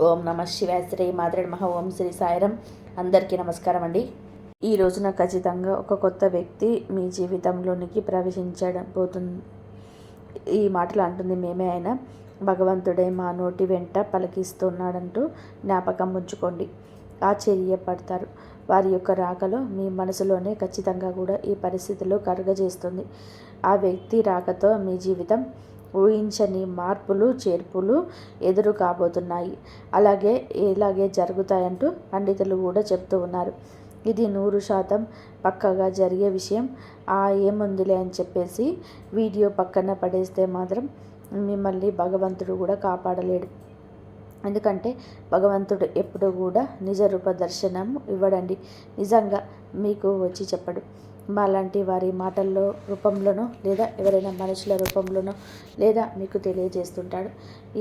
ఓం నమ శివాయ. శ్రీ మాత్రే నమః. ఓం శ్రీ సాయిరం. అందరికీ నమస్కారం అండి. ఈ రోజున ఖచ్చితంగా ఒక కొత్త వ్యక్తి మీ జీవితంలోనికి ప్రవేశించడం పోతుంది. ఈ మాటలు అంటుంది మేమే అయినా భగవంతుడే మా నోటి వెంట పలికిస్తున్నాడంటూ జ్ఞాపకం ఉంచుకోండి. ఆశ్చర్యపడతారు. వారి యొక్క రాకలో మీ మనసులోనే ఖచ్చితంగా కూడా ఈ పరిస్థితులు కలుగజేస్తుంది. ఆ వ్యక్తి రాకతో మీ జీవితం ఊహించని మార్పులు చేర్పులు ఎదురు కాబోతున్నాయి. ఇలాగే జరుగుతాయంటూ పండితులు కూడా చెప్తూ ఉన్నారు. ఇది 100% పక్కగా జరిగే విషయం. ఏముందిలే అని చెప్పేసి వీడియో పక్కన పడేస్తే మాత్రం మిమ్మల్ని భగవంతుడు కూడా కాపాడలేడు. ఎందుకంటే భగవంతుడు ఎప్పుడు కూడా నిజ రూప దర్శనం ఇవ్వడండి. నిజంగా మీకు వచ్చి చెప్పడు. మాలాంటి వారి మాటల్లో రూపంలోనో లేదా ఎవరైనా మనుషుల రూపంలోనో లేదా మీకు తెలియజేస్తుంటాడు.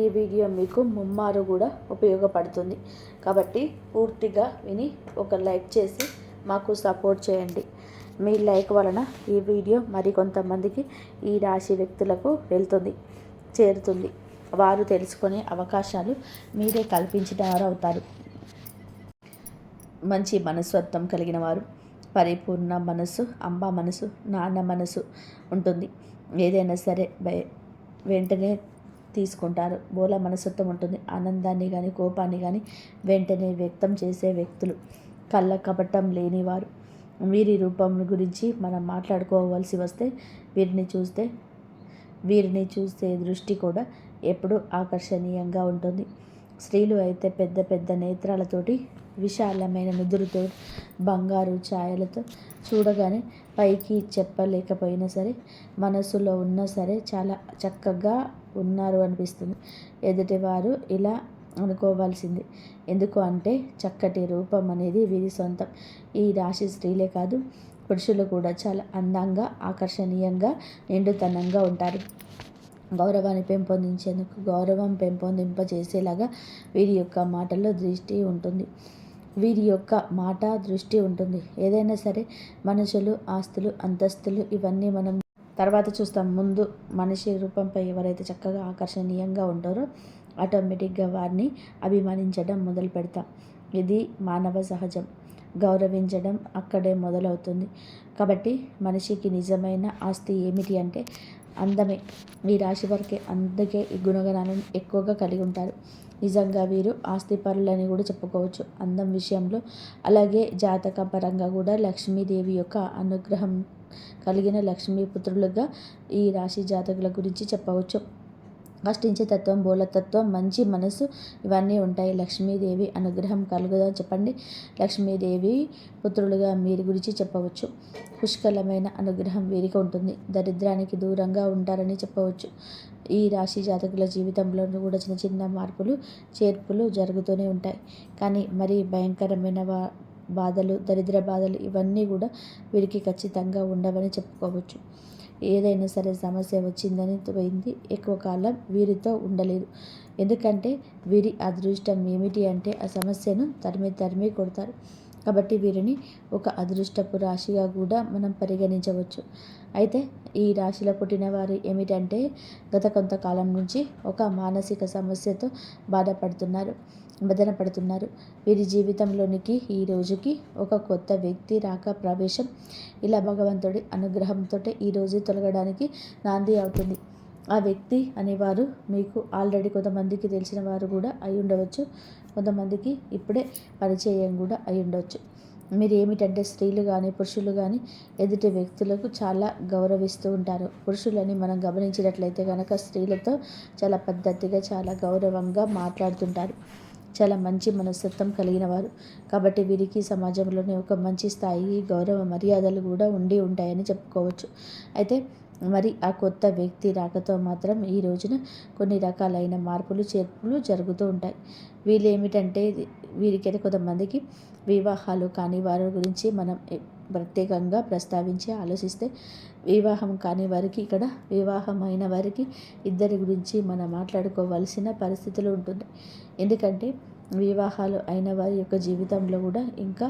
ఈ వీడియో మీకు ముమ్మారు కూడా ఉపయోగపడుతుంది. కాబట్టి పూర్తిగా విని ఒక లైక్ చేసి మాకు సపోర్ట్ చేయండి. మీ లైక్ వలన ఈ వీడియో మరికొంతమందికి ఈ రాశి వ్యక్తులకు చేరుతుంది. వారు తెలుసుకునే అవకాశాలు మీరే కల్పించిన వారు అవుతారు. మంచి మనస్తత్వం కలిగిన వారు, పరిపూర్ణ మనసు, అమ్మ మనసు, నాన్న మనసు ఉంటుంది. ఏదైనా సరే వెంటనే తీసుకుంటారు. బోల మనస్తత్వం ఉంటుంది. ఆనందాన్ని కానీ కోపాన్ని కానీ వెంటనే వ్యక్తం చేసే వ్యక్తులు, కళ్ళ కపటం లేనివారు. వీరి రూపం గురించి మనం మాట్లాడుకోవాల్సి వస్తే వీరిని చూస్తే దృష్టి కూడా ఎప్పుడూ ఆకర్షణీయంగా ఉంటుంది. స్త్రీలు అయితే పెద్ద పెద్ద నేత్రాలతోటి, విశాలమైన నుదురుతో, బంగారు ఛాయలతో చూడగానే పైకి చెప్పలేకపోయినా సరే మనసులో ఉన్నా సరే చాలా చక్కగా ఉన్నారు అనిపిస్తుంది. ఎదుటివారు ఇలా అనుకోవాల్సింది. ఎందుకు అంటే చక్కటి రూపం అనేది వీరి సొంతం. ఈ రాశి స్త్రీలే కాదు, పురుషులు కూడా చాలా అందంగా, ఆకర్షణీయంగా, నిండుతనంగా ఉంటారు. గౌరవాన్ని పెంపొందించేందుకు, గౌరవం పెంపొందింపజేసేలాగా వీరి యొక్క మాటల్లో దృష్టి ఉంటుంది. ఏదైనా సరే మనుషులు, ఆస్తులు, అంతస్తులు ఇవన్నీ మనం తర్వాత చూస్తాం. ముందు మనిషి రూపంపై ఎవరైతే చక్కగా ఆకర్షణీయంగా ఉంటారో ఆటోమేటిక్గా వారిని అభిమానించడం మొదలు పెడతాం. ఇది మానవ సహజం. గౌరవించడం అక్కడే మొదలవుతుంది. కాబట్టి మనిషికి నిజమైన ఆస్తి ఏమిటి అంటే అందమే. ఈ రాశి వారికి అందుకే ఈ గుణగణాలను ఎక్కువగా కలిగి ఉంటారు. నిజంగా వీరు ఆస్తిపరులని కూడా చెప్పుకోవచ్చు అందం విషయంలో. అలాగే జాతక పరంగా కూడా లక్ష్మీదేవి యొక్క అనుగ్రహం కలిగిన లక్ష్మీపుత్రులుగా ఈ రాశి జాతకుల గురించి చెప్పవచ్చు. కష్టించే తత్వం, బోలతత్వం, మంచి మనసు ఇవన్నీ ఉంటాయి. లక్ష్మీదేవి అనుగ్రహం కలుగుదని చెప్పండి. లక్ష్మీదేవి పుత్రులుగా మీరు గురించి చెప్పవచ్చు. పుష్కలమైన అనుగ్రహం వీరికి ఉంటుంది. దరిద్రానికి దూరంగా ఉంటారని చెప్పవచ్చు. ఈ రాశి జాతకుల జీవితంలో కూడా చిన్న చిన్న మార్పులు చేర్పులు జరుగుతూనే ఉంటాయి. కానీ మరి భయంకరమైన బాధలు, దరిద్ర బాధలు ఇవన్నీ కూడా వీరికి ఖచ్చితంగా ఉండవని చెప్పుకోవచ్చు. ఏదైనా సరే సమస్య వచ్చిందని పోయింది, ఎక్కువ కాలం వీరితో ఉండలేదు. ఎందుకంటే వీరి అదృష్టం ఏమిటి అంటే ఆ సమస్యను తరిమి కొడతారు. కాబట్టి వీరిని ఒక అదృష్టపు రాశిగా కూడా మనం పరిగణించవచ్చు. అయితే ఈ రాశిలో పుట్టిన వారు ఏమిటంటే గత కొంతకాలం నుంచి ఒక మానసిక సమస్యతో మదన పడుతున్నారు. వీరి జీవితంలోనికి ఈ రోజుకి ఒక కొత్త వ్యక్తి రాక ప్రవేశం ఇలా భగవంతుడి అనుగ్రహంతో ఈరోజు తొలగడానికి నాంది అవుతుంది. ఆ వ్యక్తి అనేవారు మీకు ఆల్రెడీ కొంతమందికి తెలిసిన వారు కూడా అయి ఉండవచ్చు. కొంతమందికి ఇప్పుడే పరిచయం కూడా అయి ఉండవచ్చు. మీరు ఏమిటంటే స్త్రీలు కానీ పురుషులు కానీ ఎదుటి వ్యక్తులకు చాలా గౌరవిస్తూ ఉంటారు. పురుషులని మనం గమనించినట్లయితే కనుక స్త్రీలతో చాలా పద్ధతిగా, చాలా గౌరవంగా మాట్లాడుతుంటారు. చాలా మంచి మనస్తత్వం కలిగిన వారు. కాబట్టి వీరికి సమాజంలోనే ఒక మంచి స్థాయి, గౌరవ మర్యాదలు కూడా ఉంటాయని చెప్పుకోవచ్చు. అయితే మరి ఆ కొత్త వ్యక్తి రాకతో మాత్రం ఈ రోజున కొన్ని రకాలైన మార్పులు చేర్పులు జరుగుతూ ఉంటాయి. వీరికైతే కొంతమందికి వివాహాలు కాని వారి గురించి మనం ప్రత్యేకంగా ప్రస్తావించి ఆలోచిస్తే, వివాహం కాని వారికి, ఇక్కడ వివాహమైన వారికి ఇద్దరి గురించి మనం మాట్లాడుకోవాల్సిన పరిస్థితులు ఉంటుంది. ఎందుకంటే వివాహాలు అయిన వారి యొక్క జీవితంలో కూడా ఇంకా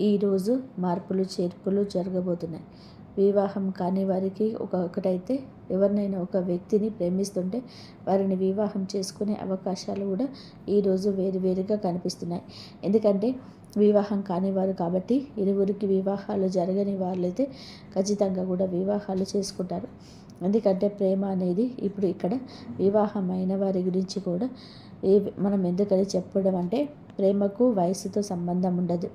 ఈరోజు మార్పులు చేర్పులు జరగబోతున్నాయి. వివాహం కాని వారికి ఒకటైతే ఎవరినైనా ఒక వ్యక్తిని ప్రేమిస్తుంటే వారిని వివాహం చేసుకునే అవకాశాలు కూడా ఈరోజు వేరువేరుగా కనిపిస్తున్నాయి. ఎందుకంటే వివాహం కానివారు కాబట్టి ఇరువురికి వివాహాలు జరగని వాళ్ళైతే ఖచ్చితంగా కూడా వివాహాలు చేసుకుంటారు. ఎందుకంటే ప్రేమ అనేది ఇప్పుడు ఇక్కడ వివాహమైన వారి గురించి కూడా మనం ఎందుకని చెప్పడం అంటే ప్రేమకు వయసుతో సంబంధం ఉండదు.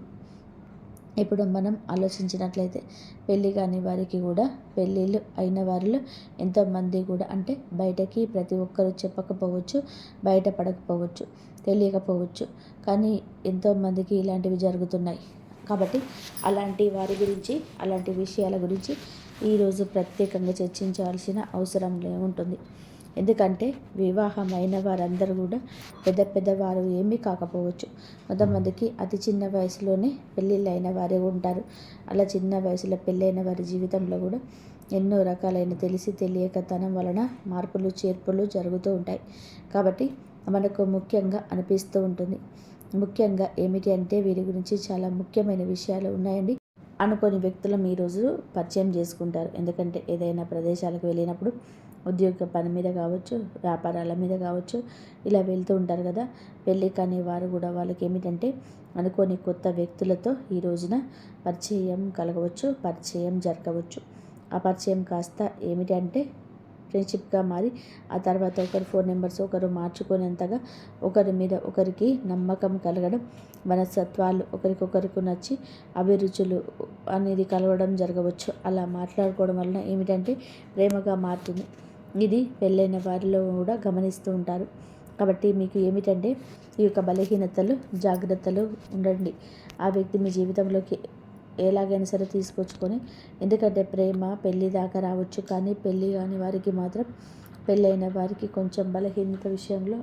ఇప్పుడు మనం ఆలోచించినట్లయితే పెళ్ళి కాని వారికి కూడా పెళ్ళిళ్ళు అయిన వారిలో ఎంతోమంది కూడా అంటే బయటకి ప్రతి ఒక్కరు చెప్పకపోవచ్చు, బయటపడకపోవచ్చు, తెలియకపోవచ్చు. కానీ ఎంతోమందికి ఇలాంటివి జరుగుతున్నాయి. కాబట్టి అలాంటి వారి గురించి, అలాంటి విషయాల గురించి ఈరోజు ప్రత్యేకంగా చర్చించాల్సిన అవసరం ఉంటుంది. ఎందుకంటే వివాహమైన వారందరూ కూడా పెద్దవారు ఏమీ కాకపోవచ్చు. కొంతమందికి అతి చిన్న వయసులోనే పెళ్ళిళ్ళు అయిన వారే ఉంటారు. అలా చిన్న వయసులో పెళ్ళైన వారి జీవితంలో కూడా ఎన్నో రకాలైన తెలిసి తెలియకతనం వలన మార్పులు చేర్పులు జరుగుతూ ఉంటాయి. కాబట్టి మనకు ముఖ్యంగా అనిపిస్తూ ఉంటుంది. ముఖ్యంగా ఏమిటి అంటే వీరి గురించి చాలా ముఖ్యమైన విషయాలు ఉన్నాయండి. అనుకోని వ్యక్తులను ఈరోజు పరిచయం చేసుకుంటారు. ఎందుకంటే ఏదైనా ప్రదేశాలకు వెళ్ళినప్పుడు ఉద్యోగ పని మీద కావచ్చు, వ్యాపారాల మీద కావచ్చు, ఇలా వెళ్తూ ఉంటారు కదా. పెళ్ళి కానీ వారు కూడా వాళ్ళకి ఏమిటంటే అనుకోని కొత్త వ్యక్తులతో ఈ రోజున పరిచయం కలగవచ్చు, పరిచయం జరగవచ్చు. ఆ పరిచయం కాస్త ఏమిటి అంటే ఫ్రెండ్షిప్గా మారి ఆ తర్వాత ఒకరి ఫోన్ నెంబర్స్ ఒకరు మార్చుకునేంతగా ఒకరి మీద ఒకరికి నమ్మకం కలగడం, మనస్తత్వాలు ఒకరికొకరికి నచ్చి అభిరుచులు అనేది కలవడం జరగవచ్చు. అలా మాట్లాడుకోవడం వలన ఏమిటంటే ప్రేమగా మారుతుంది. ఇది పెళ్ళైన వారిలో కూడా గమనిస్తూ ఉంటారు. కాబట్టి మీకు ఏమిటంటే ఈ యొక్క బలహీనతలు జాగ్రత్తలు ఉండండి. ఆ వ్యక్తి మీ జీవితంలోకి ఎలాగైనా సరే తీసుకొచ్చుకొని, ఎందుకంటే ప్రేమ పెళ్ళి దాకా రావచ్చు, కానీ పెళ్ళి కాని వారికి మాత్రం పెళ్ళైన వారికి కొంచెం బలహీనత విషయంలో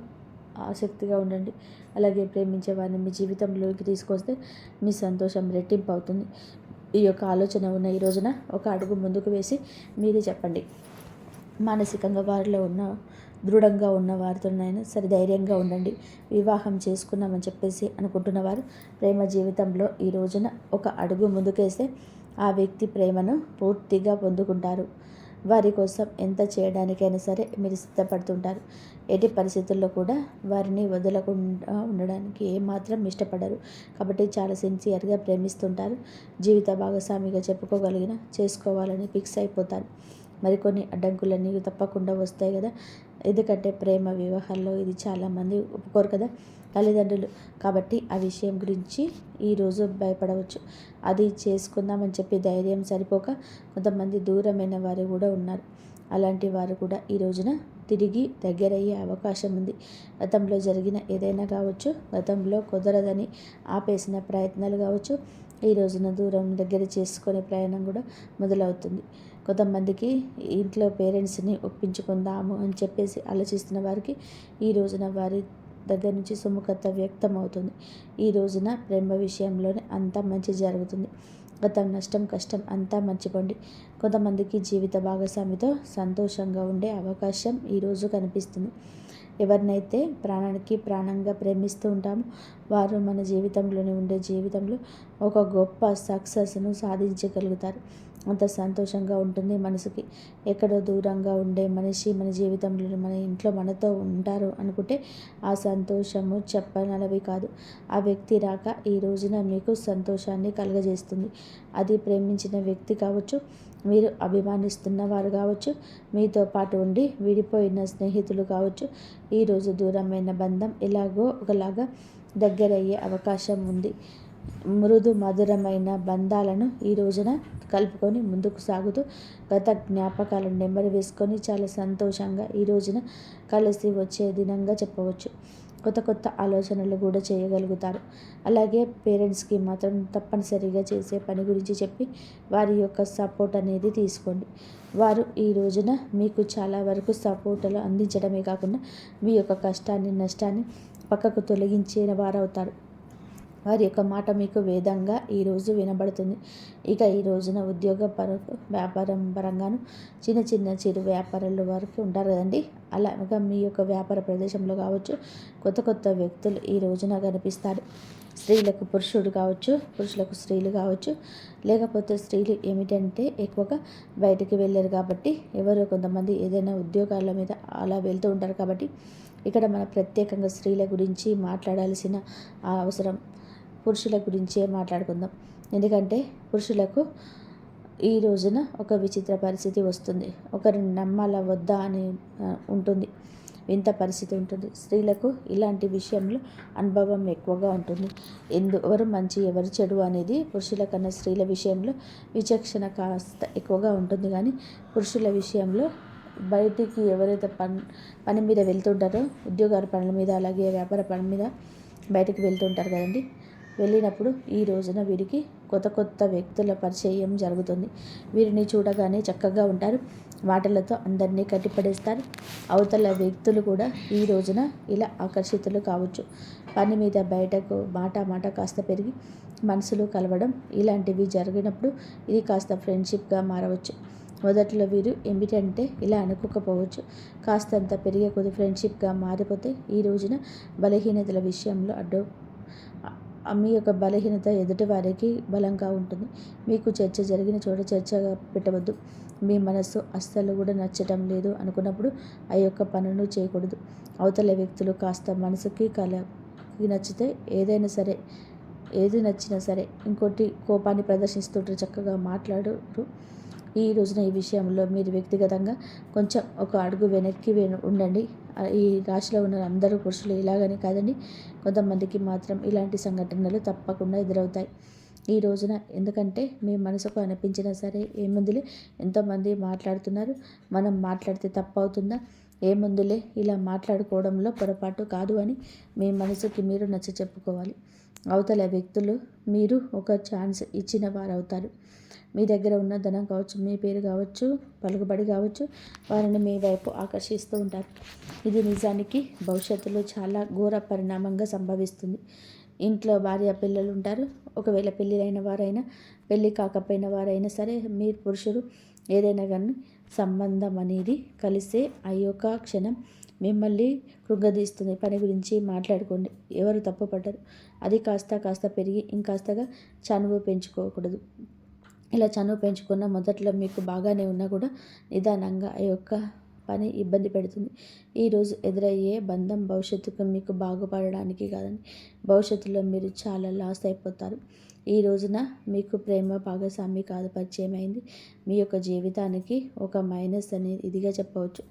ఆసక్తిగా ఉండండి. అలాగే ప్రేమించే వారిని మీ జీవితంలోకి తీసుకొస్తే మీ సంతోషం రెట్టింపు అవుతుంది. ఈ యొక్క ఆలోచన ఉన్న ఈ రోజున ఒక అడుగు ముందుకు వేసి మీరే చెప్పండి. మానసికంగా వారిలో ఉన్న దృఢంగా ఉన్న వారితోనైనా సరే ధైర్యంగా ఉండండి. వివాహం చేసుకున్నామని చెప్పేసి అనుకుంటున్నవారు ప్రేమ జీవితంలో ఈ రోజున ఒక అడుగు ముందుకేస్తే ఆ వ్యక్తి ప్రేమను పూర్తిగా పొందుకుంటారు. వారి కోసం ఎంత చేయడానికైనా సరే మీరు సిద్ధపడుతుంటారు. ఎట్టి పరిస్థితుల్లో కూడా వారిని వదలకుండా ఉండడానికి ఏమాత్రం ఇష్టపడరు. కాబట్టి చాలా సిన్సియర్గా ప్రేమిస్తుంటారు. జీవిత భాగస్వామిగా చెప్పుకోగలిగిన చేసుకోవాలని ఫిక్స్ అయిపోతారు. మరికొన్ని అడ్డంకులన్నీ తప్పకుండా వస్తాయి కదా. ఎందుకంటే ప్రేమ వివాహాల్లో ఇది చాలామంది ఒప్పుకోరు కదా తల్లిదండ్రులు. కాబట్టి ఆ విషయం గురించి ఈరోజు భయపడవచ్చు. అది చేసుకుందామని చెప్పి ధైర్యం సరిపోక కొంతమంది దూరమైన వారు కూడా ఉన్నారు. అలాంటి వారు కూడా ఈ రోజున తిరిగి దగ్గరయ్యే అవకాశం ఉంది. గతంలో జరిగిన ఏదైనా కావచ్చు, గతంలో కుదరదని ఆపేసిన ప్రయత్నాలు కావచ్చు, ఈ రోజున దూరం దగ్గర చేసుకునే ప్రయాణం కూడా మొదలవుతుంది. కొంతమందికి ఇంట్లో పేరెంట్స్ని ఒప్పించుకుందాము అని చెప్పేసి ఆలోచిస్తున్న వారికి ఈ రోజున వారి దగ్గర నుంచి సుముఖత వ్యక్తం అవుతుంది. ఈ రోజున ప్రేమ విషయంలోనే అంతా మంచి జరుగుతుంది. గతం నష్టం కష్టం అంతా మర్చిపోండి. కొంతమందికి జీవిత భాగస్వామితో సంతోషంగా ఉండే అవకాశం ఈరోజు కనిపిస్తుంది. ఎవరినైతే ప్రాణానికి ప్రాణంగా ప్రేమిస్తూ ఉంటామో వారు మన జీవితంలోనే ఉండే జీవితంలో ఒక గొప్ప సక్సెస్ను సాధించగలుగుతారు. అంత సంతోషంగా ఉంటుంది మనసుకి. ఎక్కడో దూరంగా ఉండే మనిషి మన జీవితంలో మన ఇంట్లో మనతో ఉంటారు అనుకుంటే ఆ సంతోషము చెప్పనలవి కాదు. ఆ వ్యక్తి రాక ఈ రోజున మీకు సంతోషాన్ని కలుగజేస్తుంది. అది ప్రేమించిన వ్యక్తి కావచ్చు, మీరు అభిమానిస్తున్న వారు కావచ్చు, మీతో పాటు ఉండి విడిపోయిన స్నేహితులు కావచ్చు. ఈరోజు దూరమైన బంధం ఎలాగో ఒకలాగా దగ్గరయ్యే అవకాశం ఉంది. మృదు మధురమైన బంధాలను ఈ రోజున కలుపుకొని ముందుకు సాగుతూ గత జ్ఞాపకాలను నెమరు వేసుకొని చాలా సంతోషంగా ఈ రోజున కలిసి వచ్చే దినంగా చెప్పవచ్చు. కొత్త ఆలోచనలు కూడా చేయగలుగుతారు. అలాగే పేరెంట్స్కి మాత్రం తప్పనిసరిగా చేసే పని గురించి చెప్పి వారి యొక్క సపోర్ట్ అనేది తీసుకోండి. వారు ఈ రోజున మీకు చాలా వరకు సపోర్టులు అందించడమే కాకుండా మీ యొక్క కష్టాన్ని నష్టాన్ని పక్కకు తొలగించిన వారవుతారు. వారి యొక్క మాట మీకు వేదంగా ఈరోజు వినబడుతుంది. ఇక ఈ రోజున ఉద్యోగ వ్యాపారం పరంగాను చిన్న చిన్న చిరు వ్యాపారాల వరకు ఉంటారు కదండి. అలాగా మీ యొక్క వ్యాపార ప్రదేశంలో కావచ్చు కొత్త కొత్త వ్యక్తులు ఈ రోజున కనిపిస్తారు. స్త్రీలకు పురుషుడు కావచ్చు, పురుషులకు స్త్రీలు కావచ్చు, లేకపోతే స్త్రీలు ఏమిటంటే ఎక్కువగా బయటికి వెళ్ళారు కాబట్టి ఎవరో కొంతమంది ఏదైనా ఉద్యోగాల మీద అలా వెళ్తూ ఉంటారు కాబట్టి ఇక్కడ మన ప్రత్యేకంగా స్త్రీల గురించి మాట్లాడాల్సిన అవసరం పురుషుల గురించే మాట్లాడుకుందాం. ఎందుకంటే పురుషులకు ఈ రోజున ఒక విచిత్ర పరిస్థితి వస్తుంది. ఒకరిని నమ్మాలా వద్దా అని ఉంటుంది. వింత పరిస్థితి ఉంటుంది. స్త్రీలకు ఇలాంటి విషయంలో అనుభవం ఎక్కువగా ఉంటుంది. ఎవరు మంచి ఎవరు చెడు అనేది పురుషుల కన్నా స్త్రీల విషయంలో విచక్షణ కాస్త ఎక్కువగా ఉంటుంది. కానీ పురుషుల విషయంలో బయటికి ఎవరైతే పని మీద వెళ్తుంటారో ఉద్యోగాల పనుల మీద అలాగే వ్యాపార పనుల మీద బయటకు వెళ్తుంటారు కదండి. వెళ్ళినప్పుడు ఈ రోజున వీరికి కొత్త కొత్త వ్యక్తుల పరిచయం జరుగుతుంది. వీరిని చూడగానే చక్కగా ఉంటారు. మాటలతో అందరినీ కట్టిపడేస్తారు. అవతల వ్యక్తులు కూడా ఈ రోజున ఇలా ఆకర్షితులు కావచ్చు. పని మీద బయటకు మాట కాస్త పెరిగి మనసులు కలవడం ఇలాంటివి జరిగినప్పుడు ఇది కాస్త ఫ్రెండ్షిప్గా మారవచ్చు. మొదట్లో వీరు ఏమిటంటే ఇలా అనుకోకపోవచ్చు. కాస్తంత పెరిగే కొద్ది ఫ్రెండ్షిప్గా మారిపోతే ఈ రోజున బలహీనతల విషయంలో మీ యొక్క బలహీనత ఎదుటి వారికి బలంగా ఉంటుంది. మీకు చర్చ జరిగిన చోట చర్చగా పెట్టవద్దు. మీ మనస్సు అస్సలు కూడా నచ్చటం లేదు అనుకున్నప్పుడు ఆ యొక్క పనులు చేయకూడదు. అవతల వ్యక్తులు కాస్త మనసుకి నచ్చితే ఏది నచ్చినా సరే ఇంకోటి కోపాన్ని ప్రదర్శిస్తుంటారు, చక్కగా మాట్లాడరు. ఈ రోజున ఈ విషయంలో మీరు వ్యక్తిగతంగా కొంచెం ఒక అడుగు వెనక్కి ఉండండి. ఈ రాశిలో ఉన్న అందరూ పురుషులు ఇలాగని కాదండి, కొంతమందికి మాత్రం ఇలాంటి సంఘటనలు తప్పకుండా ఎదురవుతాయి ఈ రోజున. ఎందుకంటే మీ మనసుకు అనిపించినా సరే ఏముందులే, ఎంతోమంది మాట్లాడుతున్నారు, మనం మాట్లాడితే తప్పు అవుతుందా, ఏముందులే ఇలా మాట్లాడుకోవడంలో పొరపాటు కాదు అని మీ మనసుకి మీరు నచ్చ చెప్పుకోవాలి. అవతల వ్యక్తులు మీరు ఒక ఛాన్స్ ఇచ్చిన వారు అవుతారు. మీ దగ్గర ఉన్న ధనం కావచ్చు, మీ పేరు కావచ్చు, పలుకుబడి కావచ్చు, వారిని మీ వైపు ఆకర్షిస్తూ ఉంటారు. ఇది నిజానికి భవిష్యత్తులో చాలా ఘోర పరిణామంగా సంభవిస్తుంది. ఇంట్లో భార్య పిల్లలు ఉంటారు. ఒకవేళ పెళ్ళిరైన వారైనా పెళ్ళి కాకపోయిన వారైనా సరే మీరు పురుషులు ఏదైనా కానీ సంబంధం అనేది కలిసే ఆ యొక్క క్షణం మిమ్మల్ని కృంగదీస్తుంది. పని గురించి మాట్లాడుకోండి, ఎవరు తప్పుపడ్డారు. అది కాస్త పెరిగి ఇంకాస్తగా చనువు పెంచుకోకూడదు. ఇలా చనువు పెంచుకున్న మొదట్లో మీకు బాగానే ఉన్నా కూడా నిదానంగా ఆ యొక్క పని ఇబ్బంది పెడుతుంది. ఈరోజు ఎదురయ్యే బంధం భవిష్యత్తుకు మీకు బాగుపడడానికి కాదని భవిష్యత్తులో మీరు చాలా లాస్ అయిపోతారు. ఈ రోజున మీకు ప్రేమ భాగస్వామి కాదు పరిచయం అయింది. మీ యొక్క జీవితానికి ఒక మైనస్ అనేది ఇదిగా చెప్పవచ్చు.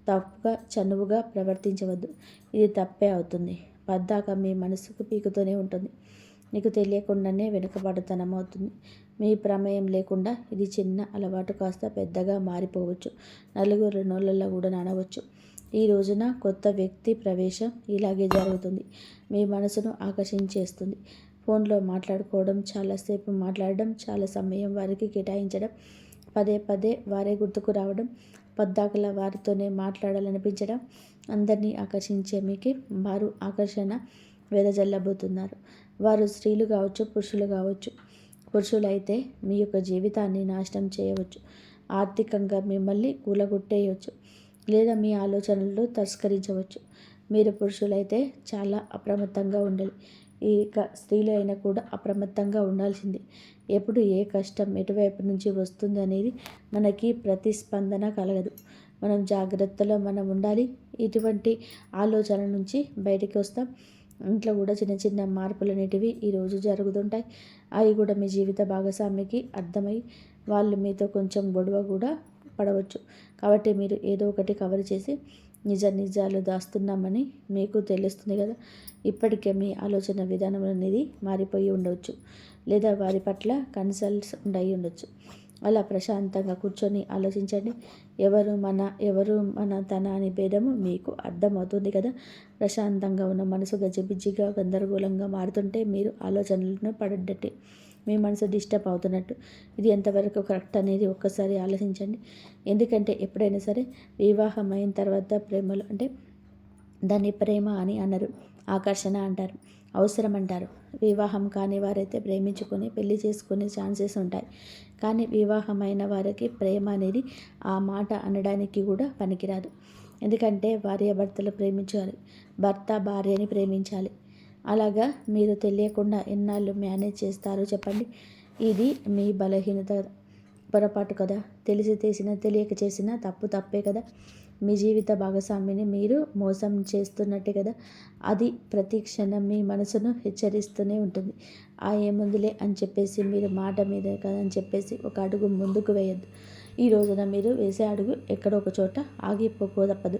తప్పుగా చనువుగా ప్రవర్తించవద్దు, ఇది తప్పే అవుతుంది. పద్దాక మీ మనసుకు పీకుతూనే ఉంటుంది. నీకు తెలియకుండానే వెనుకబడతనం అవుతుంది. మీ ప్రమేయం లేకుండా ఇది చిన్న అలవాటు కాస్త పెద్దగా మారిపోవచ్చు. నలుగురు నోళ్ళల్లో కూడా నానవచ్చు. ఈ రోజున కొత్త వ్యక్తి ప్రవేశం ఇలాగే జరుగుతుంది. మీ మనసును ఆకర్షించేస్తుంది. ఫోన్లో మాట్లాడుకోవడం, చాలాసేపు మాట్లాడడం, చాలా సమయం వారికి కేటాయించడం, పదే వారే గుర్తుకు రావడం, పద్దాకలా వారితోనే మాట్లాడాలనిపించడం, అందరినీ ఆకర్షించే మీకే వారు ఆకర్షణ వెదజల్లబోతున్నారు. వారు స్త్రీలు కావచ్చు, పురుషులు కావచ్చు. పురుషులైతే మీ యొక్క జీవితాన్ని నాశనం చేయవచ్చు, ఆర్థికంగా మిమ్మల్ని కూలగొట్టేయవచ్చు, లేదా మీ ఆలోచనలను తస్కరించవచ్చు. మీరు పురుషులైతే చాలా అప్రమత్తంగా ఉండాలి. ఇక స్త్రీలు అయినా కూడా అప్రమత్తంగా ఉండాల్సింది. ఎప్పుడు ఏ కష్టం ఎటువైపు నుంచి వస్తుంది అనేది మనకి ప్రతిస్పందన కలగదు. మనం జాగ్రత్తలో మనం ఉండాలి. ఇటువంటి ఆలోచన నుంచి బయటికి వస్తాం. ఇంట్లో కూడా చిన్న చిన్న మార్పులు అనేటివి ఈరోజు జరుగుతుంటాయి. అవి కూడా మీ జీవిత భాగస్వామికి అర్థమై వాళ్ళు మీతో కొంచెం గొడవ కూడా పడవచ్చు. కాబట్టి మీరు ఏదో ఒకటి కవర్ చేసి నిజాలు దాస్తున్నామని మీకు తెలుస్తుంది కదా. ఇప్పటికే మీ ఆలోచన విధానం అనేది మారిపోయి ఉండవచ్చు, లేదా వారి పట్ల కన్సల్ట్స్ ఉండవచ్చు. అలా ప్రశాంతంగా కూర్చొని ఆలోచించండి. ఎవరు మన తన అని భేదము మీకు అర్థమవుతుంది కదా. ప్రశాంతంగా ఉన్న మనసు గజిబిజిగా గందరగోళంగా మారుతుంటే మీరు ఆలోచనలను పడడ్డట్టే, మీ మనసు డిస్టర్బ్ అవుతున్నట్టు. ఇది ఎంతవరకు కరెక్ట్ అనేది ఒక్కసారి ఆలోచించండి. ఎందుకంటే ఎప్పుడైనా సరే వివాహం అయిన తర్వాత ప్రేమలు అంటే దాన్ని ప్రేమ అని అనరు, ఆకర్షణ అంటారు, అవసరం అంటారు. వివాహం కాని వారైతే ప్రేమించుకొని పెళ్లి చేసుకునే ఛాన్సెస్ ఉంటాయి. కానీ వివాహమైన వారికి ప్రేమ అనేది ఆ మాట అనడానికి కూడా పనికిరాదు. ఎందుకంటే భార్యాభర్తలు ప్రేమించాలి, భర్త భార్యని ప్రేమించాలి. అలాగా మీరు తెలియకుండా ఎన్నాళ్ళు మేనేజ్ చేస్తారో చెప్పండి. ఇది మీ బలహీనత, పొరపాటు కదా. తెలిసి తెలియక చేసిన తప్పు తప్పే కదా. మీ జీవిత భాగస్వామిని మీరు మోసం చేస్తున్నట్టే కదా. అది ప్రతి క్షణం మీ మనసును హెచ్చరిస్తూనే ఉంటుంది. ఏముందిలే అని చెప్పేసి మీరు మాట మీద కదా అని చెప్పేసి ఒక అడుగు ముందుకు వేయద్దు. ఈ రోజున మీరు వేసే అడుగు ఎక్కడో ఒక చోట ఆగిపోకో తప్పదు.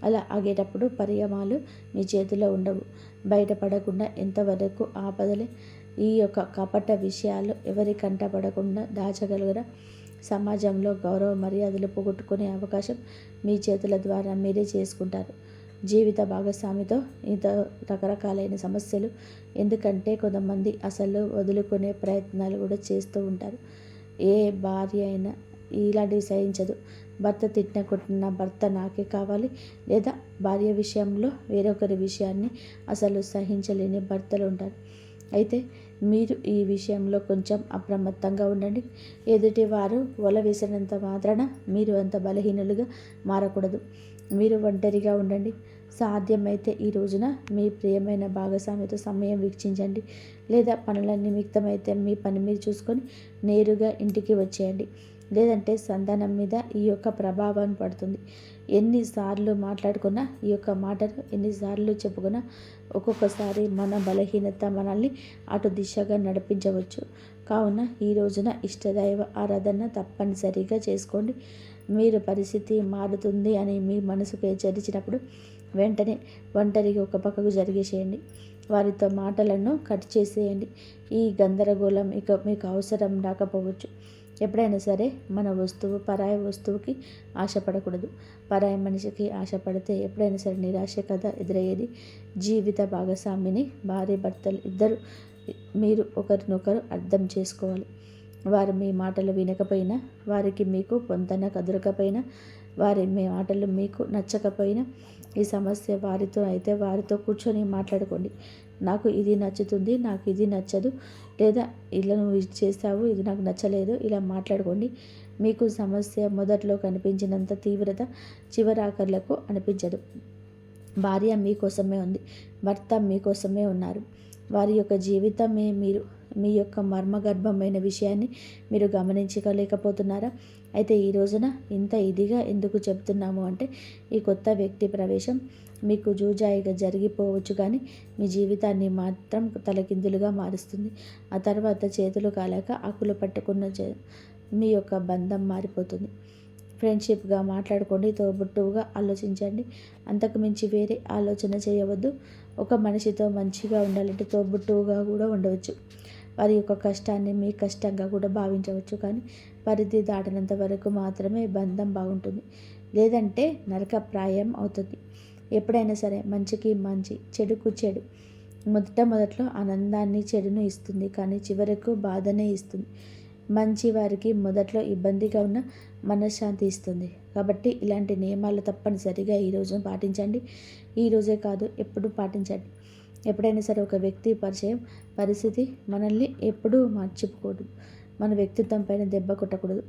అలా ఆగేటప్పుడు పరిణామాలు మీ చేతిలో ఉండవు. బయటపడకుండా ఎంతవరకు ఆపదలే. ఈ యొక్క కపట విషయాలు ఎవరి కంట పడకుండా దాచగలగరా? సమాజంలో గౌరవ మర్యాదలు పోగొట్టుకునే అవకాశం మీ చేతుల ద్వారా మీరే చేసుకుంటారు. జీవిత భాగస్వామితో ఇంత రకరకాలైన సమస్యలు. ఎందుకంటే కొంతమంది అసలు వదులుకునే ప్రయత్నాలు కూడా చేస్తూ ఉంటారు. ఏ భార్య అయినా ఇలాంటివి సహించదు. భర్త తిట్టిన కొట్టిన భర్త నాకే కావాలి, లేదా భార్య విషయంలో వేరొకరి విషయాన్ని అసలు సహించలేని భర్తలు ఉంటారు. అయితే మీరు ఈ విషయంలో కొంచెం అప్రమత్తంగా ఉండండి. ఎదుటివారు వల వేసినంత మాత్రాన మీరు అంత బలహీనులుగా మారకూడదు. మీరు ఒంటరిగా ఉండండి. సాధ్యమైతే ఈ రోజున మీ ప్రియమైన భాగస్వామితో సమయం వీక్షించండి, లేదా పనుల నిమిత్తమైతే మీ పని మీరు చూసుకొని నేరుగా ఇంటికి వచ్చేయండి. లేదంటే సంతానం మీద ఈ యొక్క ప్రభావం పడుతుంది. ఎన్నిసార్లు మాట్లాడుకున్నా, ఈ యొక్క మాటలు ఎన్నిసార్లు చెప్పుకున్నా ఒక్కొక్కసారి మన బలహీనత మనల్ని అటు దిశగా నడిపించవచ్చు. కావున ఈ రోజున ఇష్టదైవ ఆరాధన తప్పనిసరిగా చేసుకోండి. మీరు పరిస్థితి మారుతుంది అని మీ మనసుకు హెచ్చరించినప్పుడు వెంటనే ఒంటరిగా ఒక పక్కకు జరిగేసేయండి. వారితో మాటలను కట్ చేసేయండి. ఈ గందరగోళం ఇక మీకు అవసరం రాకపోవచ్చు. ఎప్పుడైనా సరే మన వస్తువు పరాయి వస్తువుకి ఆశపడకూడదు. పరాయి మనిషికి ఆశపడితే ఎప్పుడైనా సరే నిరాశ కదా ఎదురయ్యేది. జీవిత భాగస్వామిని భార్య భర్తలు ఇద్దరు మీరు ఒకరినొకరు అర్థం చేసుకోవాలి. వారు మీ మాటలు వినకపోయినా, వారికి మీకు పొంతన కదలకపోయినా, వారి మీ మాటలు మీకు నచ్చకపోయినా, ఈ సమస్య వారితో అయితే వారితో కూర్చొని మాట్లాడుకోండి. నాకు ఇది నచ్చుతుంది, నాకు ఇది నచ్చదు, లేదా ఇలా నువ్వు ఇది చేస్తావు, ఇది నాకు నచ్చలేదు, ఇలా మాట్లాడుకోండి. మీకు సమస్య మొదట్లో కనిపించినంత తీవ్రత చివరాఖర్లకు అనిపించదు. భార్య మీకోసమే ఉంది, భర్త మీకోసమే ఉన్నారు. వారి యొక్క జీవితమే మీరు. మీ యొక్క మర్మగర్భమైన విషయాన్ని మీరు గమనించలేకపోతున్నారా? అయితే ఈ రోజున ఇంత ఇదిగా ఎందుకు చెప్తున్నాము అంటే, ఈ కొత్త వ్యక్తి ప్రవేశం మీకు జూజాయిగా జరిగిపోవచ్చు, కానీ మీ జీవితాన్ని మాత్రం తలకిందులుగా మారుస్తుంది. ఆ తర్వాత చేతులు కాలాక ఆకులు పట్టుకున్న మీ యొక్క బంధం మారిపోతుంది. ఫ్రెండ్షిప్గా మాట్లాడుకోండి, తోబుట్టువుగా ఆలోచించండి. అంతకు మించి వేరే ఆలోచన చేయవద్దు. ఒక మనిషితో మంచిగా ఉండాలంటే తోబుట్టువుగా కూడా ఉండవచ్చు. వారి యొక్క కష్టాన్ని మీ కష్టంగా కూడా భావించవచ్చు, కానీ పరిధి దాటినంత వరకు మాత్రమే బంధం బాగుంటుంది. లేదంటే నరకప్రాయం అవుతుంది. ఎప్పుడైనా సరే మంచికి మంచి, చెడుకు చెడు. మొదట్లో ఆనందాన్ని చెడును ఇస్తుంది, కానీ చివరకు బాధనే ఇస్తుంది. మంచి వారికి మొదట్లో ఇబ్బందిగా ఉన్న మనశ్శాంతి ఇస్తుంది. కాబట్టి ఇలాంటి నియమాలు తప్పనిసరిగా ఈరోజు పాటించండి. ఈరోజే కాదు, ఎప్పుడు పాటించండి. ఎప్పుడైనా సరే ఒక వ్యక్తి పరిచయం పరిస్థితి మనల్ని ఎప్పుడూ మర్చిపోకూడదు. మన వ్యక్తిత్వం పైన దెబ్బ కొట్టకూడదు.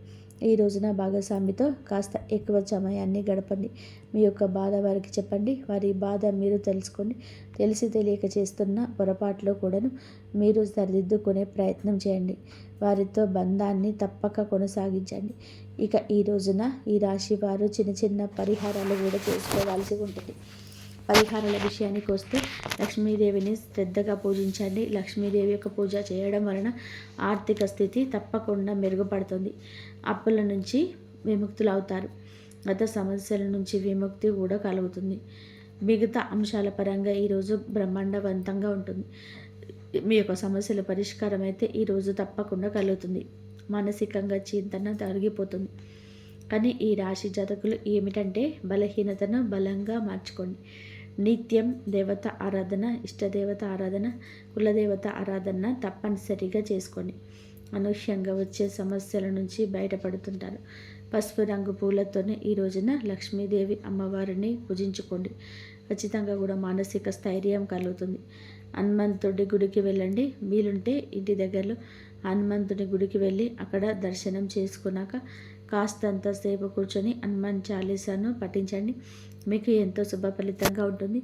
ఈ రోజున భాగస్వామితో కాస్త ఎక్కువ సమయాన్ని గడపండి. మీ యొక్క బాధ వారికి చెప్పండి. వారి బాధ మీరు తెలుసుకోండి. తెలిసి తెలియక చేస్తున్న పొరపాట్లు కూడాను మీరు సరిదిద్దుకునే ప్రయత్నం చేయండి. వారితో బంధాన్ని తప్పక కొనసాగించండి. ఇక ఈ రోజున ఈ రాశి వారు చిన్న చిన్న పరిహారాలు కూడా చేసుకోవాల్సి ఉంటుంది. పరిహారాల విషయానికి వస్తే లక్ష్మీదేవిని శ్రద్ధగా పూజించండి. లక్ష్మీదేవి యొక్క పూజ చేయడం వలన ఆర్థిక స్థితి తప్పకుండా మెరుగుపడుతుంది. అప్పుల నుంచి విముక్తులు అవుతారు. గత సమస్యల నుంచి విముక్తి కూడా కలుగుతుంది. మిగతా అంశాల పరంగా ఈరోజు బ్రహ్మాండవంతంగా ఉంటుంది. మీ యొక్క సమస్యల పరిష్కారం అయితే ఈరోజు తప్పకుండా కలుగుతుంది. మానసికంగా చింతన తొలగిపోతుంది. కానీ ఈ రాశి జాతకులు ఏమిటంటే, బలహీనతను బలంగా మార్చుకోండి. నిత్యం దేవత ఆరాధన, ఇష్టదేవత ఆరాధన, కులదేవత ఆరాధన తప్పనిసరిగా చేసుకోండి. అనూహ్యంగా వచ్చే సమస్యల నుంచి బయటపడుతుంటారు. పసుపు రంగు పూలతోనే ఈ రోజున లక్ష్మీదేవి అమ్మవారిని పూజించుకోండి. ఖచ్చితంగా కూడా మానసిక స్థైర్యం కలుగుతుంది. హనుమంతుడి గుడికి వెళ్ళండి. వీలుంటే ఇంటి దగ్గరలో హనుమంతుడి గుడికి వెళ్ళి అక్కడ దర్శనం చేసుకున్నాక కాస్తంత సేపు కూర్చొని హనుమాన్ చాలీసాను పఠించండి. మీకు ఎంతో శుభ ఫలితంగా ఉంటుంది.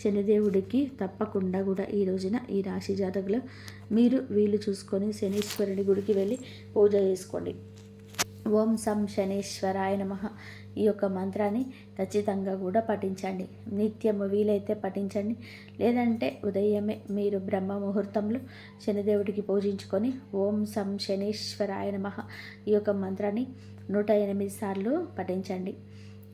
శనిదేవుడికి తప్పకుండా కూడా ఈ రోజున ఈ రాశి జాతకులు మీరు వీలు చూసుకొని శనీశ్వరుడి గుడికి వెళ్ళి పూజ చేసుకోండి. ఓం సం శనీశ్వరాయ నమః ఈ యొక్క మంత్రాన్ని ఖచ్చితంగా కూడా పఠించండి. నిత్యము వీలైతే పఠించండి. లేదంటే ఉదయమే మీరు బ్రహ్మ ముహూర్తంలో శనిదేవుడికి పూజించుకొని ఓం సం శనీశ్వరాయ నమః ఈ యొక్క మంత్రాన్ని 108 సార్లు పఠించండి.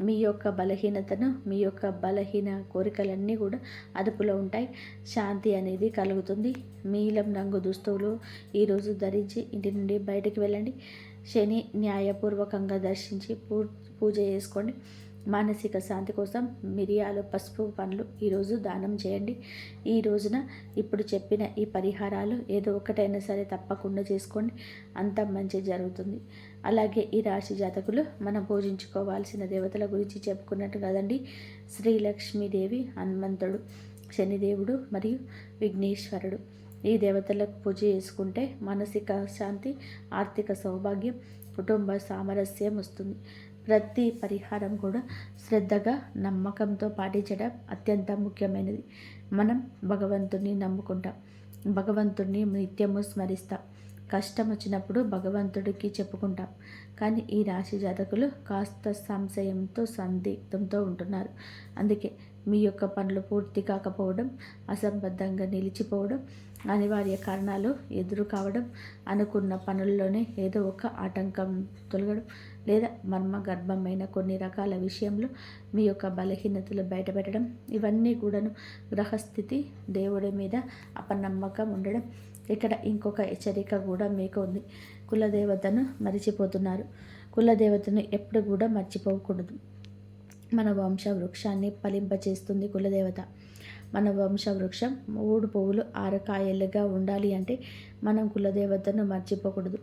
మీ యొక్క బలహీనతను, మీ యొక్క బలహీన కోరికలన్నీ కూడా అదుపులో ఉంటాయి. శాంతి అనేది కలుగుతుంది. నీలం రంగు దుస్తువులు ఈరోజు ధరించి ఇంటి నుండి బయటికి వెళ్ళండి. శని న్యాయపూర్వకంగా దర్శించి పూజ చేసుకోండి. మానసిక శాంతి కోసం మిరియాలు, పసుపు పండ్లు ఈరోజు దానం చేయండి. ఈ రోజున ఇప్పుడు చెప్పిన ఈ పరిహారాలు ఏదో ఒకటైనా సరే తప్పకుండా చేసుకోండి. అంత మంచి జరుగుతుంది. అలాగే ఈ రాశి జాతకులు మనం పూజించుకోవాల్సిన దేవతల గురించి చెప్పుకున్నట్టు కదండి. శ్రీలక్ష్మీదేవి, హనుమంతుడు, శనిదేవుడు మరియు విఘ్నేశ్వరుడు. ఈ దేవతలకు పూజ చేసుకుంటే మానసిక శాంతి, ఆర్థిక సౌభాగ్యం, కుటుంబ సామరస్యం వస్తుంది. ప్రతి పరిహారం కూడా శ్రద్ధగా, నమ్మకంతో పాటించడం అత్యంత ముఖ్యమైనది. మనం భగవంతుని నమ్ముకుంటాం, భగవంతుని నిత్యము స్మరిస్తాం. కష్టం వచ్చినప్పుడు భగవంతుడికి చెప్పుకుంటాం. కానీ ఈ రాశి జాతకులు కాస్త సంశయంతో, సందిగ్ధంతో ఉంటున్నారు. అందుకే మీ యొక్క పనులు పూర్తి కాకపోవడం, అసంబద్ధంగా నిలిచిపోవడం, అనివార్య కారణాలు ఎదురు కావడం, అనుకున్న పనుల్లోనే ఏదో ఒక ఆటంకం తొలగడం, లేదా మర్మగర్భమైన కొన్ని రకాల విషయంలో మీ యొక్క బలహీనతలు బయటపెట్టడం, ఇవన్నీ కూడాను గ్రహస్థితి, దేవుడి మీద అపనమ్మకం ఉండడం. ఇక్కడ ఇంకొక హెచ్చరిక కూడా మీకు ఉంది. కులదేవతను మరిచిపోతున్నారు. కులదేవతను ఎప్పుడు కూడా మర్చిపోకూడదు. మన వంశ వృక్షాన్ని ఫలింపచేస్తుంది కులదేవత. మన వంశ వృక్షం 3 పువ్వులు 6 కాయలుగా ఉండాలి అంటే మనం కులదేవతను మర్చిపోకూడదు.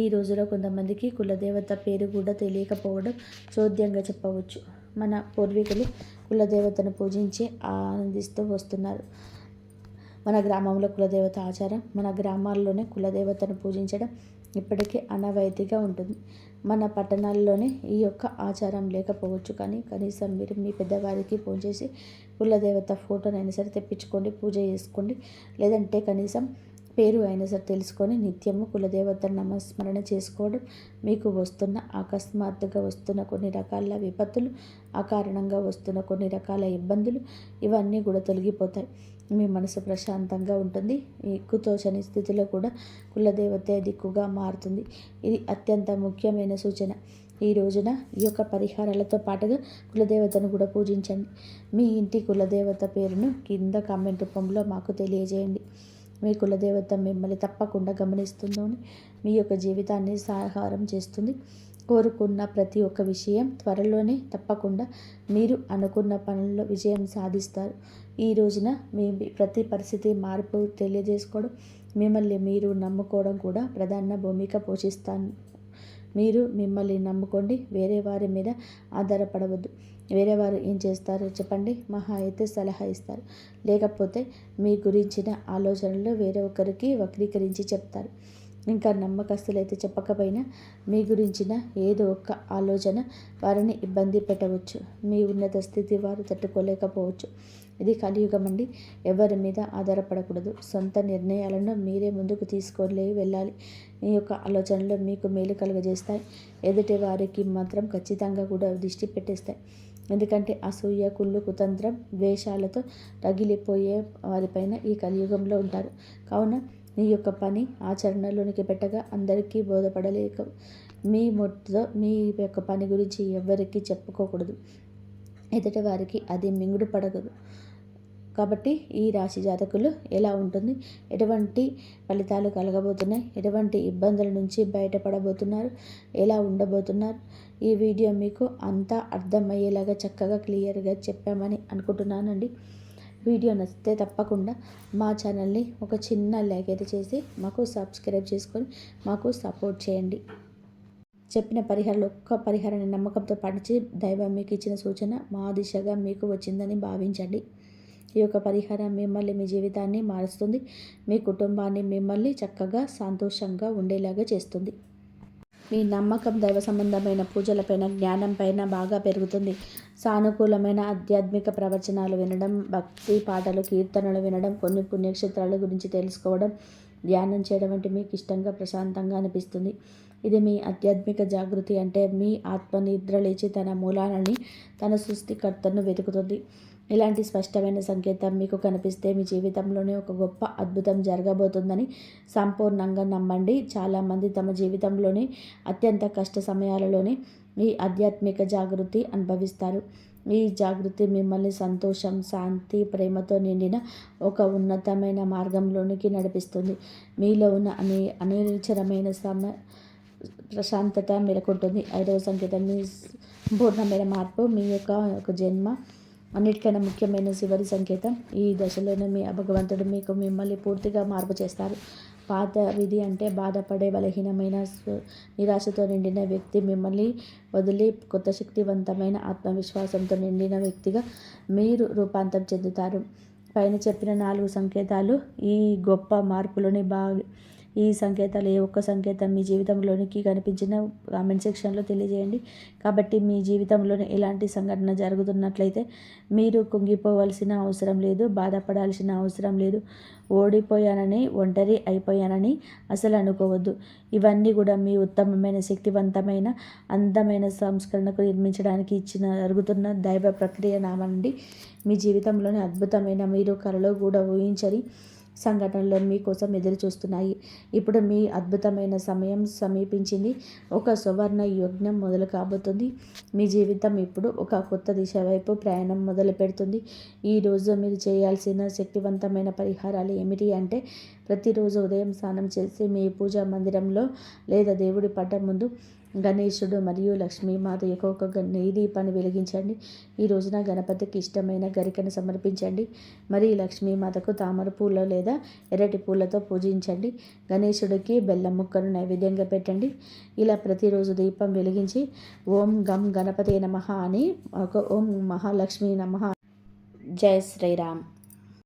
ఈ రోజులో కొంతమందికి కులదేవత పేరు కూడా తెలియకపోవడం చోద్యంగా చెప్పవచ్చు. మన పూర్వీకులు కులదేవతను పూజించి ఆనందిస్తూ వస్తున్నారు. మన గ్రామంలో కులదేవత ఆచారం, మన గ్రామాల్లోనే కులదేవతను పూజించడం ఇప్పటికీ అనవాయితీగా ఉంటుంది. మన పట్టణాల్లోనే ఈ యొక్క ఆచారం లేకపోవచ్చు. కానీ కనీసం మీరు మీ పెద్దవారికి ఫోన్ చేసి కులదేవత ఫోటోనైనా సరే తెప్పించుకోండి, పూజ చేసుకోండి. లేదంటే కనీసం పేరు అయినా సరే తెలుసుకొని నిత్యము కులదేవత నామస్మరణ చేసుకోవడం మీకు వస్తున్న అకస్మాత్తుగా వస్తున్న కొన్ని రకాల విపత్తులు, అకారణంగా వస్తున్న కొన్ని రకాల ఇబ్బందులు ఇవన్నీ కూడా తొలగిపోతాయి. మీ మనసు ప్రశాంతంగా ఉంటుంది. దిక్కుతోచని స్థితిలో కూడా కులదేవతే దిక్కుగా మారుతుంది. ఇది అత్యంత ముఖ్యమైన సూచన. ఈ రోజున ఈ యొక్క పరిహారాలతో పాటుగా కులదేవతను కూడా పూజించండి. మీ ఇంటి కులదేవత పేరును కింద కామెంట్ రూపంలో మాకు తెలియజేయండి. మీ కులదేవత మిమ్మల్ని తప్పకుండా గమనిస్తుందని, మీ యొక్క జీవితాన్ని సహారం చేస్తుంది. కోరుకున్న ప్రతి ఒక్క విషయం త్వరలోనే తప్పకుండా మీరు అనుకున్న పనుల్లో విజయం సాధిస్తారు. ఈ రోజున మీ ప్రతి పరిస్థితి మార్పు తెలియజేసుకోవడం, మిమ్మల్ని మీరు నమ్ముకోవడం కూడా ప్రధాన భూమిక పోషిస్తాను. మీరు మిమ్మల్ని నమ్ముకోండి. వేరే వారి మీద ఆధారపడవద్దు. వేరే వారు ఏం చేస్తారో చెప్పండి, మహా అయితే సలహా ఇస్తారు. లేకపోతే మీ గురించిన ఆలోచనలు వేరే ఒకరికి వక్రీకరించి చెప్తారు. ఇంకా నమ్మకస్తులైతే చెప్పకపోయినా మీ గురించిన ఏదో ఒక ఆలోచన వారిని ఇబ్బంది పెట్టవచ్చు. మీ ఉన్నత స్థితి వారు తట్టుకోలేకపోవచ్చు. ఇది కలియుగం అండి. ఎవరి మీద ఆధారపడకూడదు. సొంత నిర్ణయాలను మీరే ముందుకు తీసుకొని వెళ్ళాలి. మీ యొక్క ఆలోచనలు మీకు మేలు కలుగజేస్తాయి. ఎదుటి వారికి మాత్రం ఖచ్చితంగా కూడా దిష్టి పెట్టేస్తాయి. ఎందుకంటే అసూయ, కుళ్ళు, కుతంత్రం, ద్వేషాలతో రగిలిపోయే వారిపైన ఈ కలియుగంలో ఉంటారు. కావున మీ యొక్క పని ఆచరణలోనికి పెట్టగా అందరికీ బోధపడలేక మీ మొట్టతో మీ యొక్క పని గురించి ఎవరికి చెప్పుకోకూడదు. ఎదుటి వారికి అది మింగుడు పడకూడదు. కాబట్టి ఈ రాశి జాతకులు ఎలా ఉంటుంది, ఎటువంటి ఫలితాలు కలగబోతున్నాయి, ఎటువంటి ఇబ్బందుల నుంచి బయటపడబోతున్నారు, ఎలా ఉండబోతున్నారు, ఈ వీడియో మీకు అంతా అర్థమయ్యేలాగా చక్కగా క్లియర్గా చెప్పామని అనుకుంటున్నానండి. వీడియో నచ్చితే తప్పకుండా మా ఛానల్ని ఒక చిన్న లైక్ అయితే చేసి మాకు సబ్స్క్రైబ్ చేసుకొని మాకు సపోర్ట్ చేయండి. చెప్పిన పరిహారాలు ఒక్క పరిహారాన్ని నమ్మకంతో పాటించి దైవం మీకు ఇచ్చిన సూచన మా దిశగా మీకు వచ్చిందని భావించండి. ఈ యొక్క పరిహారం మిమ్మల్ని, మీ జీవితాన్ని మారుస్తుంది. మీ కుటుంబాన్ని మిమ్మల్ని చక్కగా సంతోషంగా ఉండేలాగా చేస్తుంది. మీ నమ్మకం దైవ సంబంధమైన పూజలపైన, జ్ఞానం పైన బాగా పెరుగుతుంది. సానుకూలమైన ఆధ్యాత్మిక ప్రవచనాలు వినడం, భక్తి పాటలు, కీర్తనలు వినడం, కొన్ని పుణ్యక్షేత్రాల గురించి తెలుసుకోవడం, ధ్యానం చేయడం వంటి మీకు ఇష్టంగా, ప్రశాంతంగా అనిపిస్తుంది. ఇది మీ ఆధ్యాత్మిక జాగృతి. అంటే మీ ఆత్మ నిద్రలేచి తన మూలాలని, తన సృష్టికర్తను వెతుకుతుంది. ఇలాంటి స్పష్టమైన సంకేతం మీకు కనిపిస్తే మీ జీవితంలోనే ఒక గొప్ప అద్భుతం జరగబోతుందని సంపూర్ణంగా నమ్మండి. చాలామంది తమ జీవితంలోని అత్యంత కష్ట సమయాలలోనే ఈ ఆధ్యాత్మిక జాగృతి అనుభవిస్తారు. ఈ జాగృతి మిమ్మల్ని సంతోషం, శాంతి, ప్రేమతో నిండిన ఒక ఉన్నతమైన మార్గంలోనికి నడిపిస్తుంది. మీలో ఉన్న అనిర్వచనమైన ప్రశాంతత మేలుకుంటుంది. 5వ సంకేతం మీ సంపూర్ణమైన మార్పు. మీ యొక్క జన్మ అన్నిటికన్నా ముఖ్యమైన చివరి సంకేతం. ఈ దశలోనే మీ భగవంతుడు మిమ్మల్ని పూర్తిగా మార్పు చేస్తారు. పాత విధి అంటే బాధపడే, బలహీనమైన, నిరాశతో నిండిన వ్యక్తి మిమ్మల్ని వదిలి కొత్త శక్తివంతమైన, ఆత్మవిశ్వాసంతో నిండిన వ్యక్తిగా మీరు రూపాంతరం చెందుతారు. పైన చెప్పిన 4 సంకేతాలు ఈ గొప్ప మార్పులోని ఈ సంకేతాలు ఏ ఒక్క సంకేతం మీ జీవితంలోనికి కనిపించిన కామెంట్ సెక్షన్లో తెలియజేయండి. కాబట్టి మీ జీవితంలోనే ఎలాంటి సంఘటన జరుగుతున్నట్లయితే మీరు కుంగిపోవాల్సిన అవసరం లేదు, బాధపడాల్సిన అవసరం లేదు. ఓడిపోయానని, ఒంటరి అయిపోయానని అసలు అనుకోవద్దు. ఇవన్నీ కూడా మీ ఉత్తమమైన, శక్తివంతమైన, అందమైన సంస్కరణకు నిర్మించడానికి జరుగుతున్న దైవ ప్రక్రియ నామండి. మీ జీవితంలోని అద్భుతమైన, మీరు కలలో కూడా ఊహించని సంఘటనలు మీకోసం ఎదురు చూస్తున్నాయి. ఇప్పుడు మీ అద్భుతమైన సమయం సమీపించింది. ఒక సువర్ణ యజ్ఞం మొదలు కాబోతుంది. మీ జీవితం ఇప్పుడు ఒక కొత్త దిశ వైపు ప్రయాణం మొదలు పెడుతుంది. ఈరోజు మీరు చేయాల్సిన శక్తివంతమైన పరిహారాలు ఏమిటి అంటే, ప్రతిరోజు ఉదయం స్నానం చేసి మీ పూజా మందిరంలో లేదా దేవుడి పటం ముందు గణేశుడు మరియు లక్ష్మీమాత యొక్క ఒక నెయ్యి దీపాన్ని వెలిగించండి. ఈ రోజున గణపతికి ఇష్టమైన గరికను సమర్పించండి. మరి లక్ష్మీమాతకు తామర పూల లేదా ఎర్రటి పూలతో పూజించండి. గణేశుడికి బెల్లం ముక్కను నైవేద్యంగా పెట్టండి. ఇలా ప్రతిరోజు దీపం వెలిగించి ఓం గం గణపతే నమః అని, ఓం మహాలక్ష్మీ నమః, జై శ్రీరామ్.